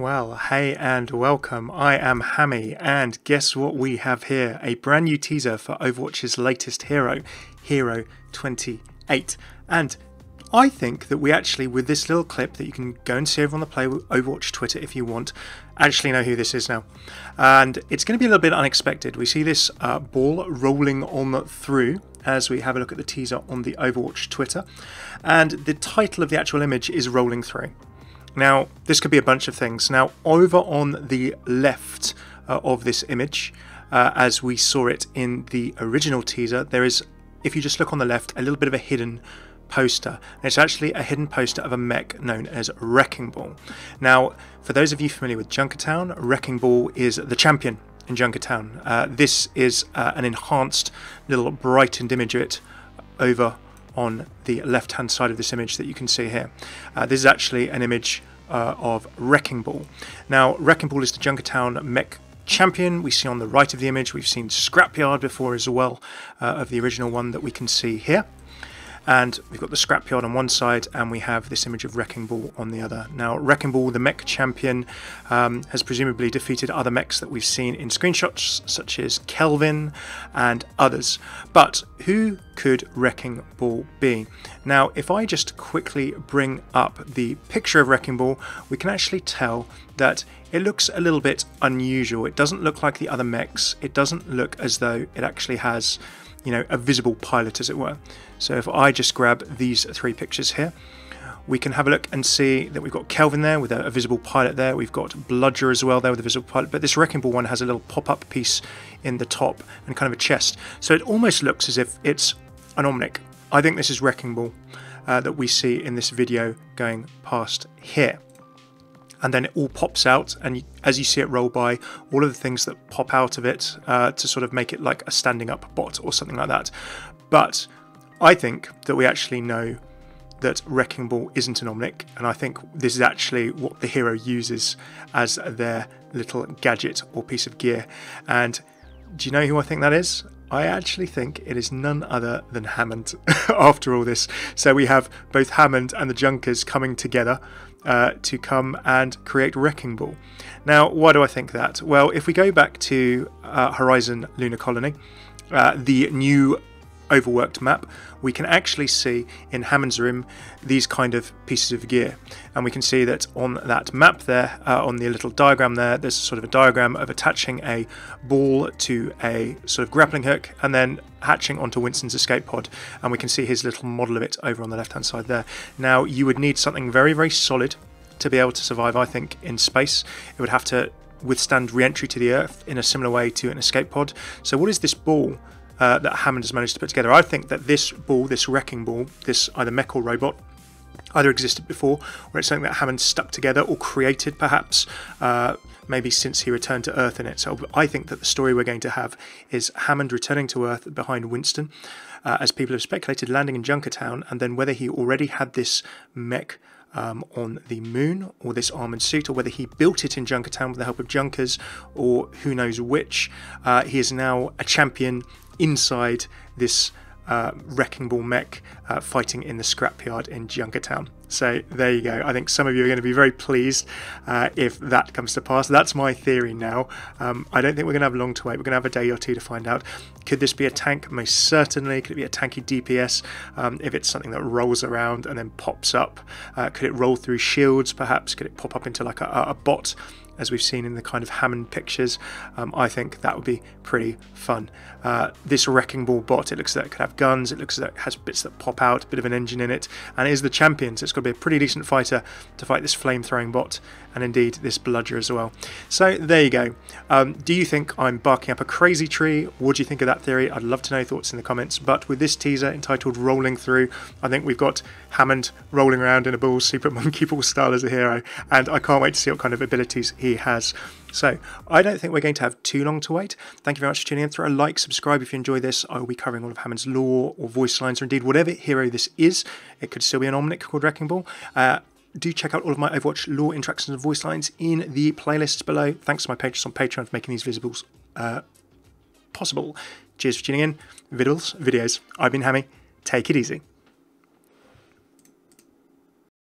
Well, hey and welcome. I am Hammeh, and guess what we have here? A brand new teaser for Overwatch's latest hero, Hero 28. And I think that we actually, with this little clip that you can go and see over on the Play Overwatch Twitter if you want, actually know who this is now. And it's going to be a little bit unexpected. We see this ball rolling on through as we have a look at the teaser on the Overwatch Twitter. And the title of the actual image is Rolling Through. Now, this could be a bunch of things. Now, over on the left of this image, as we saw it in the original teaser, there is, if you just look on the left, a little bit of a hidden poster. And it's actually a hidden poster of a mech known as Wrecking Ball. Now, for those of you familiar with Junkertown, Wrecking Ball is the champion in Junkertown. This is an enhanced little brightened image of it over on the left hand side of this image that you can see here. This is actually an image of Wrecking Ball. Now, Wrecking Ball is the Junkertown mech champion. We see on the right of the image, we've seen Scrapyard before as well, of the original one that we can see here. And we've got the Scrapyard on one side, and we have this image of Wrecking Ball on the other. Now, Wrecking Ball, the mech champion, has presumably defeated other mechs that we've seen in screenshots, such as Kelvin and others. But who could Wrecking Ball be? Now, if I just quickly bring up the picture of Wrecking Ball, we can actually tell that it looks a little bit unusual. It doesn't look like the other mechs. It doesn't look as though it actually has, you know, a visible pilot, as it were. So if I just grab these three pictures here, we can have a look and see that we've got Kelvin there with a visible pilot there. We've got Bludger as well there with a visible pilot. But this Wrecking Ball one has a little pop-up piece in the top and kind of a chest. So it almost looks as if it's an Omnic. I think this is Wrecking Ball that we see in this video going past here. And then it all pops out, and as you see it roll by, all of the things that pop out of it to sort of make it like a standing up bot or something like that. But I think that we actually know that Wrecking Ball isn't an Omnic, and I think this is actually what the hero uses as their little gadget or piece of gear. And do you know who I think that is? I actually think it is none other than Hammond after all this. So we have both Hammond and the Junkers coming together to come and create Wrecking Ball. Now, why do I think that? Well, if we go back to Horizon Lunar Colony, the new overworked map, we can actually see in Hammond's room these kind of pieces of gear, and we can see that on that map there, on the little diagram there, there's sort of a diagram of attaching a ball to a sort of grappling hook and then hatching onto Winston's escape pod, and we can see his little model of it over on the left hand side there. Now, you would need something very, very solid to be able to survive, I think, in space. It would have to withstand re-entry to the Earth in a similar way to an escape pod. So what is this ball that Hammond has managed to put together? I think that this ball, this Wrecking Ball, this either mech or robot, either existed before, or it's something that Hammond stuck together or created, perhaps, maybe since he returned to Earth in it. So I think that the story we're going to have is Hammond returning to Earth behind Winston, as people have speculated, landing in Junkertown, and then whether he already had this mech on the moon, or this armoured suit, or whether he built it in Junkertown with the help of Junkers, or who knows which. He is now a champion inside this Wrecking Ball mech fighting in the scrapyard in Junkertown. So there you go. I think some of you are going to be very pleased if that comes to pass. That's my theory now. I don't think we're going to have long to wait. We're going to have a day or two to find out. Could this be a tank? Most certainly. Could it be a tanky DPS if it's something that rolls around and then pops up? Could it roll through shields perhaps? Could it pop up into like a bot, as we've seen in the kind of Hammond pictures? I think that would be pretty fun. This Wrecking Ball bot, it looks like it could have guns, it looks like it has bits that pop out, a bit of an engine in it, and it is the champion, so it's got to be a pretty decent fighter to fight this flame-throwing bot, and indeed this Bludger as well. So there you go. Do you think I'm barking up a crazy tree? What do you think of that theory? I'd love to know your thoughts in the comments. But with this teaser entitled Rolling Through, I think we've got Hammond rolling around in a ball, super monkey ball style as a hero, and I can't wait to see what kind of abilities he has. So I don't think we're going to have too long to wait. Thank you very much for tuning in. Throw a like, subscribe if you enjoy this. I will be covering all of Hammond's lore or voice lines, or indeed whatever hero this is. It could still be an Omnic called Wrecking Ball. Do check out all of my Overwatch lore, interactions and voice lines in the playlists below. Thanks to my patrons on Patreon for making these visibles possible. Cheers for tuning in. Videos. I've been Hammeh. Take it easy.